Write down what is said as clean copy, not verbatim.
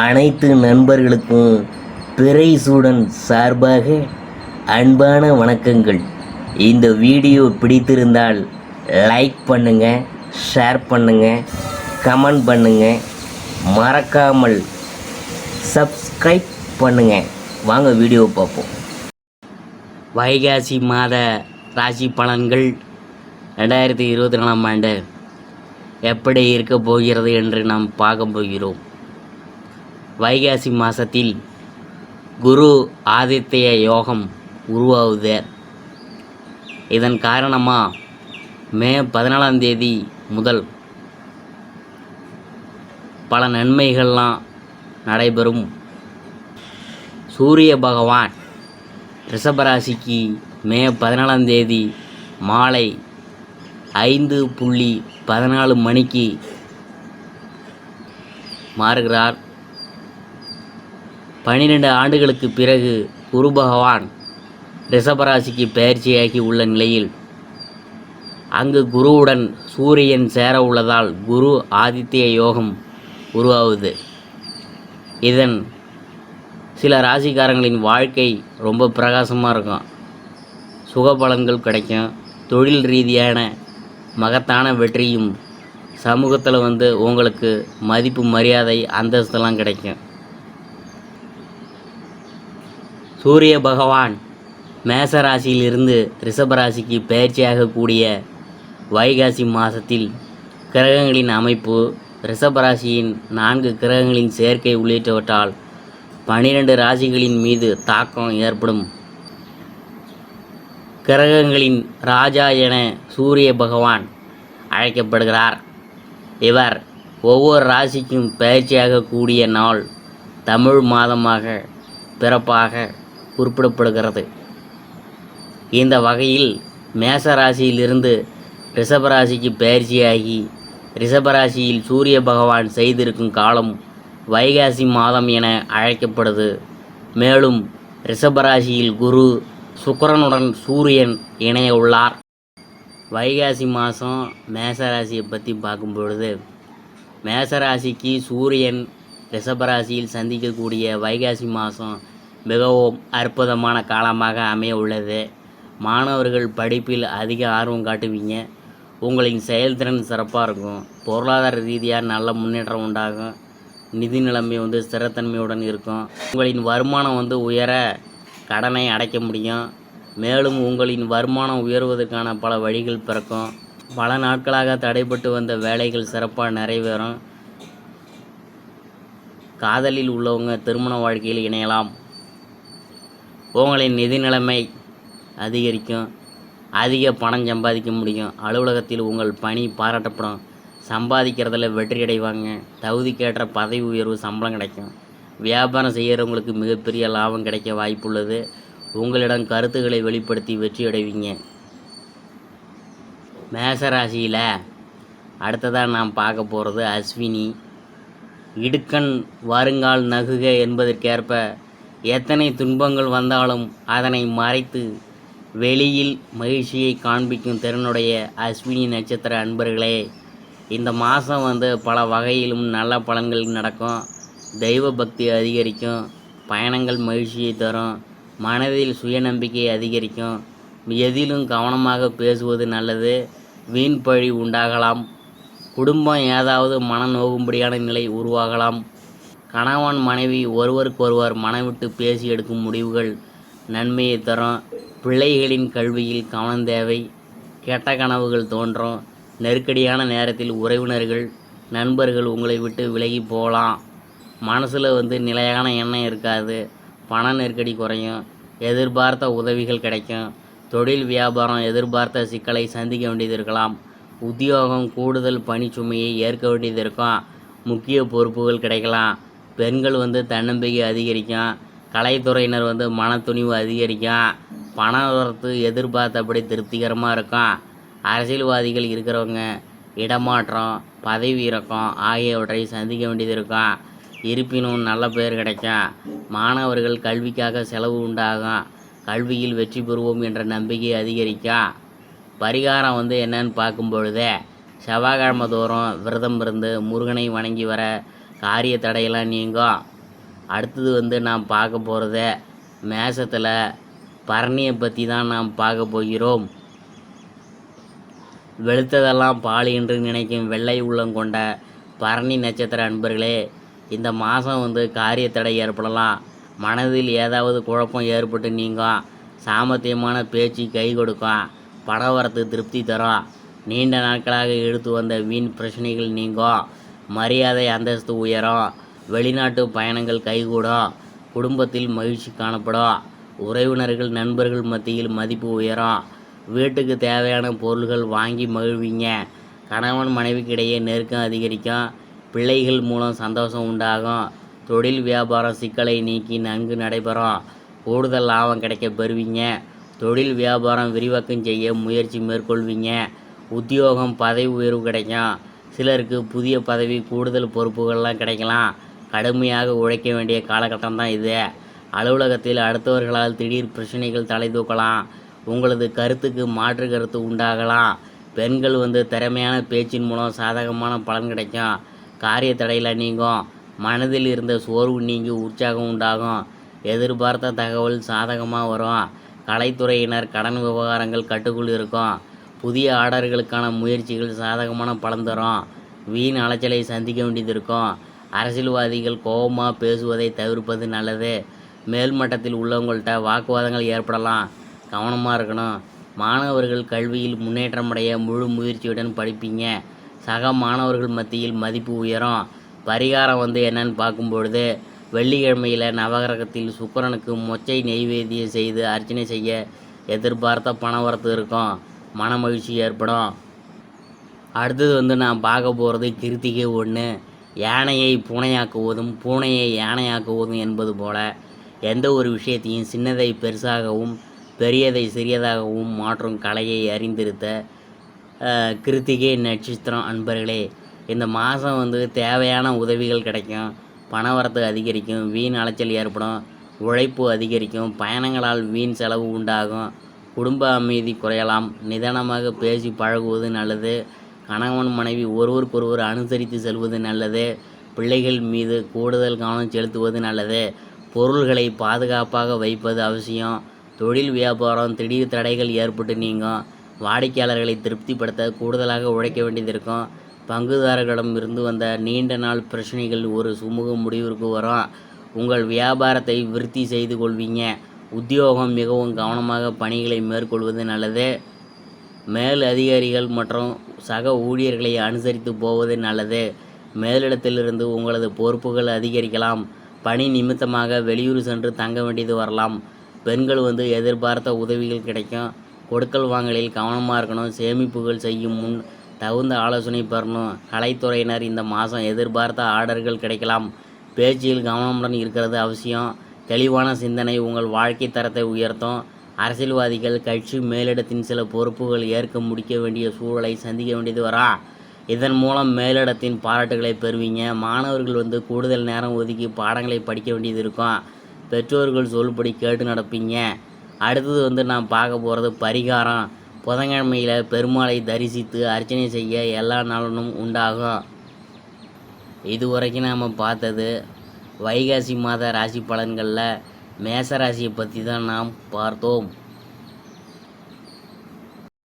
அனைத்து நண்பர்களுக்கும் பிறைசூடன் சார்பாக அன்பான வணக்கங்கள். இந்த வீடியோ பிடித்திருந்தால் லைக் பண்ணுங்கள், ஷேர் பண்ணுங்கள், கமெண்ட் பண்ணுங்கள், மறக்காமல் சப்ஸ்கிரைப் பண்ணுங்கள். வாங்க வீடியோ பார்ப்போம். வைகாசி மாத ராசி பலன்கள் 2024ஆம் ஆண்டு எப்படி இருக்க போகிறது என்று நாம் பார்க்க போகிறோம். வைகாசி மாதத்தில் குரு ஆதித்ய யோகம் உருவாகுது. இதன் காரணமாக மே 14ஆம் தேதி முதல் பல நன்மைகள்லாம் நடைபெறும். சூரிய பகவான் ரிஷபராசிக்கு மே 14ஆம் தேதி மாலை 5:14 மணிக்கு மாறுகிறார். 12 ஆண்டுகளுக்கு பிறகு குரு பகவான் ரிஷபராசிக்கு பயிற்சியாகி உள்ள நிலையில் அங்கு குருவுடன் சூரியன் சேர உள்ளதால் குரு ஆதித்ய யோகம் உருவாகுது. இதன் சில ராசிக்காரங்களின் வாழ்க்கை ரொம்ப பிரகாசமாக இருக்கும். சுகபலன்கள் கிடைக்கும். தொழில் ரீதியான மகத்தான வெற்றியும் சமூகத்தில் உங்களுக்கு மதிப்பு மரியாதை அந்தஸ்தெல்லாம் கிடைக்கும். சூரிய பகவான் மேசராசியிலிருந்து ரிஷபராசிக்கு பயிற்சியாகக்கூடிய வைகாசி மாதத்தில் கிரகங்களின் அமைப்பு, ரிஷபராசியின் 4 கிரகங்களின் சேர்க்கை உள்ளிட்டவற்றால் 12 ராசிகளின் மீது தாக்கம் ஏற்படும். கிரகங்களின் ராஜா என சூரிய பகவான் அழைக்கப்படுகிறார். இவர் ஒவ்வொரு ராசிக்கும் பயிற்சியாக கூடிய நாள் தமிழ் மாதமாக பிறப்பாக குறிப்பிடப்படுகிறது. இந்த வகையில் மேச ராசியிலிருந்து ரிஷபராசிக்கு பயிற்சியாகி ரிஷபராசியில் சூரிய பகவான் செய்திருக்கும் காலம் வைகாசி மாதம் என அழைக்கப்படுது. மேலும் ரிஷபராசியில் குரு சுக்கிரனுடன் சூரியன் இணைய உள்ளார். வைகாசி மாதம் மேசராசியை பற்றி பார்க்கும் பொழுது, மேசராசிக்கு சூரியன் ரிஷபராசியில் சந்திக்கக்கூடிய வைகாசி மாதம் மிகவும் அற்புதமான காலமாக அமைய உள்ளது. மாணவர்கள் படிப்பில் அதிக ஆர்வம் காட்டுவீங்க. உங்களின் செயல்திறன் சிறப்பாக இருக்கும். பொருளாதார ரீதியாக நல்ல முன்னேற்றம் உண்டாகும். நிதி நிலைமை ஸ்திரத்தன்மையுடன் இருக்கும். உங்களின் வருமானம் உயர கடனை அடைக்க முடியும். மேலும் உங்களின் வருமானம் உயர்வதற்கான பல வழிகள் பிறக்கும். பல நாட்களாக தடைப்பட்டு வந்த வேலைகள் சிறப்பாக நிறைவேறும். காதலில் உள்ளவங்க திருமண வாழ்க்கையில் இணையலாம். உங்களின் நிதி நிலைமை அதிகரிக்கும். அதிக பணம் சம்பாதிக்க முடியும். அலுவலகத்தில் உங்கள் பணி பாராட்டப்படும். சம்பாதிக்கிறதுல வெற்றி அடைவாங்க. தகுதிக்கேற்ற பதவி உயர்வு, சம்பளம் கிடைக்கும். வியாபாரம் செய்கிறவங்களுக்கு மிகப்பெரிய லாபம் கிடைக்க வாய்ப்புள்ளது. உங்களிடம் கருத்துக்களை வெளிப்படுத்தி வெற்றி அடைவீங்க. மேசராசியில் அடுத்ததாக நாம் பார்க்க போகிறது அஸ்வினி. இடுக்கண் வருங்கால் நகுக என்பதற்கேற்ப எத்தனை துன்பங்கள் வந்தாலும் அதனை மறைத்து வெளியில் மகிழ்ச்சியை காண்பிக்கும் திறனுடைய அஸ்வினி நட்சத்திர அன்பர்களே, இந்த மாதம் பல வகையிலும் நல்ல பலன்கள் நடக்கும். தெய்வ பக்தி அதிகரிக்கும். பயணங்கள் மகிழ்ச்சியை தரும். மனதில் சுயநம்பிக்கை அதிகரிக்கும். எதிலும் கவனமாக பேசுவது நல்லது. வீண் பழி உண்டாகலாம். குடும்பம் ஏதாவது மன நோகும்படியான நிலை உருவாகலாம். கணவன் மனைவி ஒருவருக்கொருவர் மனவிட்டு பேசி எடுக்கும் முடிவுகள் நன்மையை தரும். பிள்ளைகளின் கல்வியில் கவனம் தேவை. கெட்ட கனவுகள் தோன்றும். நெருக்கடியான நேரத்தில் உறவினர்கள், நண்பர்கள் உங்களை விட்டு விலகி போகலாம். மனசில் நிலையான எண்ணம் இருக்காது. பண நெருக்கடி குறையும். எதிர்பார்த்த உதவிகள் கிடைக்கும். தொழில் வியாபாரம் எதிர்பார்த்த சிக்கலை சந்திக்க வேண்டியது இருக்கலாம். உத்தியோகம் கூடுதல் பணிச்சுமையை ஏற்க வேண்டியது இருக்கும். முக்கிய பொறுப்புகள் கிடைக்கலாம். பெண்கள் தன்னம்பிக்கை அதிகரிக்கும். கலைத்துறையினர் மன துணிவு அதிகரிக்கும். பண வரத்து எதிர்பார்த்தபடி திருப்திகரமாக இருக்கும். அரசியல்வாதிகள் இருக்கிறவங்க இடமாற்றம், பதவி இறக்கம் ஆகியவற்றை சந்திக்க வேண்டியது இருக்கும். இருப்பினும் நல்ல பெயர் கிடைக்கும். மாணவர்கள் கல்விக்காக செலவு உண்டாகும். கல்வியில் வெற்றி பெறுவோம் என்ற நம்பிக்கை அதிகரிக்கும். பரிகாரம் என்னன்னு பார்க்கும் பொழுது, செவ்வாய்க்கிழமை தோறும் விரதம் இருந்து முருகனை வணங்கி வர காரிய தடையெல்லாம் நீங்கும். அடுத்தது வந்து நாம் பார்க்க போகிறது மேசத்தில் பரணியை பற்றி தான் நாம் பார்க்க போகிறோம். வெளுத்ததெல்லாம் பால் என்று நினைக்கும் வெள்ளை உள்ளம் கொண்ட பரணி நட்சத்திர அன்பர்களே, இந்த மாதம் வந்து காரிய தடை ஏற்படலாம். மனதில் ஏதாவது குழப்பம் ஏற்பட்டு நீங்கும். சாமர்த்தியமான பேச்சு கை கொடுக்கும். பணவரத்து திருப்தி தரும். நீண்ட நாட்களாக எடுத்து வந்த வீண் பிரச்சனைகள் நீங்கும். மரியாதை அந்தஸ்து உயரும். வெளிநாட்டு பயணங்கள் கைகூடும். குடும்பத்தில் மகிழ்ச்சி காணப்படும். உறவினர்கள் நண்பர்கள் மத்தியில் மதிப்பு உயரும். வீட்டுக்கு தேவையான பொருள்கள் வாங்கி மகிழ்வீங்க. கணவன் மனைவிக்கிடையே நெருக்கம் அதிகரிக்கும். பிள்ளைகள் மூலம் சந்தோஷம் உண்டாகும். தொழில் வியாபாரம் சிக்கலை நீக்கி நன்கு நடைபெறும். கூடுதல் லாபம் கிடைக்க பெறுவீங்க. தொழில் வியாபாரம் விரிவாக்கம் செய்ய முயற்சி மேற்கொள்வீங்க. உத்தியோகம் பதவி உயர்வு கிடைக்கும். சிலருக்கு புதிய பதவி கூடுதல் பொறுப்புகள்லாம் கிடைக்கலாம். கடுமையாக உழைக்க வேண்டிய காலகட்டம் தான் இது. அலுவலகத்தில் அடுத்தவர்களால் திடீர் பிரச்சனைகள் தலை தூக்கலாம். உங்களது கருத்துக்கு மாற்று கருத்து உண்டாகலாம். பெண்கள் வந்து திறமையான பேச்சின் மூலம் சாதகமான பலன் கிடைக்கும். காரிய தடையில் நீங்கும். மனதில் இருந்த சோர்வு நீங்கி உற்சாகம் உண்டாகும். எதிர்பார்த்த தகவல் சாதகமாக வரும். கலைத்துறையினர் கடன் விவகாரங்கள் கட்டுக்குள் இருக்கும். புதிய ஆர்டர்களுக்கான முயற்சிகள் சாதகமான பலன் தரும். வீண் அலைச்சலை சந்திக்க வேண்டியது இருக்கும். அரசியல்வாதிகள் கோபமாக பேசுவதை தவிர்ப்பது நல்லது. மேல்மட்டத்தில் உள்ளவங்கள்ட்ட வாக்குவாதங்கள் ஏற்படலாம். கவனமாக இருக்கணும். மாணவர்கள் கல்வியில் முன்னேற்றமடைய முழு முயற்சியுடன் படிப்பீங்க. சக மாணவர்கள் மத்தியில் மதிப்பு உயரும். பரிகாரம் வந்து என்னன்னு பார்க்கும்பொழுது, வெள்ளிக்கிழமையில் நவகிரகத்தில் சுக்கிரனுக்கு மொச்சை நெய்வேத்தியம் செய்து அர்ச்சனை செய்ய எதிர்பார்த்த பணவரத்து இருக்கும். மன மகிழ்ச்சி ஏற்படும். அடுத்தது வந்து நான் பார்க்க போகிறது கிருத்திகை 1. யானையை பூனையாக்குவதும் பூனையை யானையாக்குவதும் என்பது போல எந்த ஒரு விஷயத்தையும் சின்னதை பெருசாகவும் பெரியதை சிறியதாகவும் மாற்றும் கலையை அறிந்திருத்த கிருத்திகை நட்சத்திரம் அன்பர்களே, இந்த மாதம் வந்து தேவையான உதவிகள் கிடைக்கும். பணவரத்து அதிகரிக்கும். வீண் அலைச்சல் ஏற்படும். உழைப்பு அதிகரிக்கும். பயணங்களால் வீண் செலவு உண்டாகும். குடும்ப அமைதி குறையலாம். நிதானமாக பேசி பழகுவது நல்லது. கணவன் மனைவி ஒருவருக்கொருவர் அனுசரித்து செல்வது நல்லது. பிள்ளைகள் மீது கூடுதல் கவனம் செலுத்துவது நல்லது. பொருள்களை பாதுகாப்பாக வைப்பது அவசியம். தொழில் வியாபாரம் திடீர் தடைகள் ஏற்பட்டு நீங்கும். வாடிக்கையாளர்களை திருப்திப்படுத்த கூடுதலாக உழைக்க வேண்டியது இருக்கும். பங்குதாரர்களிடம் இருந்து வந்த நீண்ட நாள் பிரச்சனைகள் ஒரு சுமூக முடிவிற்கு வரும். உங்கள் வியாபாரத்தை விருத்தி செய்து கொள்வீங்க. உத்தியோகம் மிகவும் கவனமாக பணிகளை மேற்கொள்வது நல்லது. மேல் அதிகாரிகள் மற்றும் சக ஊழியர்களை அனுசரித்து போவது நல்லது. மேலிடத்திலிருந்து உங்களது பொறுப்புகள் அதிகரிக்கலாம். பணி நிமித்தமாக வெளியூர் சென்று தங்க வேண்டியது வரலாம். பெண்கள் வந்து எதிர்பார்த்த உதவிகள் கிடைக்கும். கொடுக்கல் வாங்கலில் கவனமாக இருக்கணும். சேமிப்புகள் செய்யும் முன் தகுந்த ஆலோசனை பெறணும். கலைத்துறையினர் இந்த மாதம் எதிர்பார்த்த ஆர்டர்கள் கிடைக்கலாம். பேச்சில் கவனமுடன் இருக்கிறது அவசியம். தெளிவான சிந்தனை உங்கள் வாழ்க்கை தரத்தை உயர்த்தும். அரசியல்வாதிகள் கட்சி மேலிடத்தின் சில பொறுப்புகள் ஏற்க முடிக்க வேண்டிய சூழலை சந்திக்க வேண்டியது வரா. இதன் மூலம் மேலிடத்தின் பாராட்டுகளை பெறுவீங்க. மாணவர்கள் வந்து கூடுதல் நேரம் ஒதுக்கி பாடங்களை படிக்க வேண்டியது இருக்கும். பெற்றோர்கள் சொல்படி கேட்டு நடப்பீங்க. அடுத்தது வந்து நான் பார்க்க போகிறது பரிகாரம். புதன்கிழமையில் பெருமாளை தரிசித்து அர்ச்சனை செய்ய எல்லா நலனும் உண்டாகும். இதுவரைக்கும் நாம் பார்த்தது வைகாசி மாத ராசி பலன்களில் மேசராசியை பற்றி தான் நாம் பார்த்தோம்.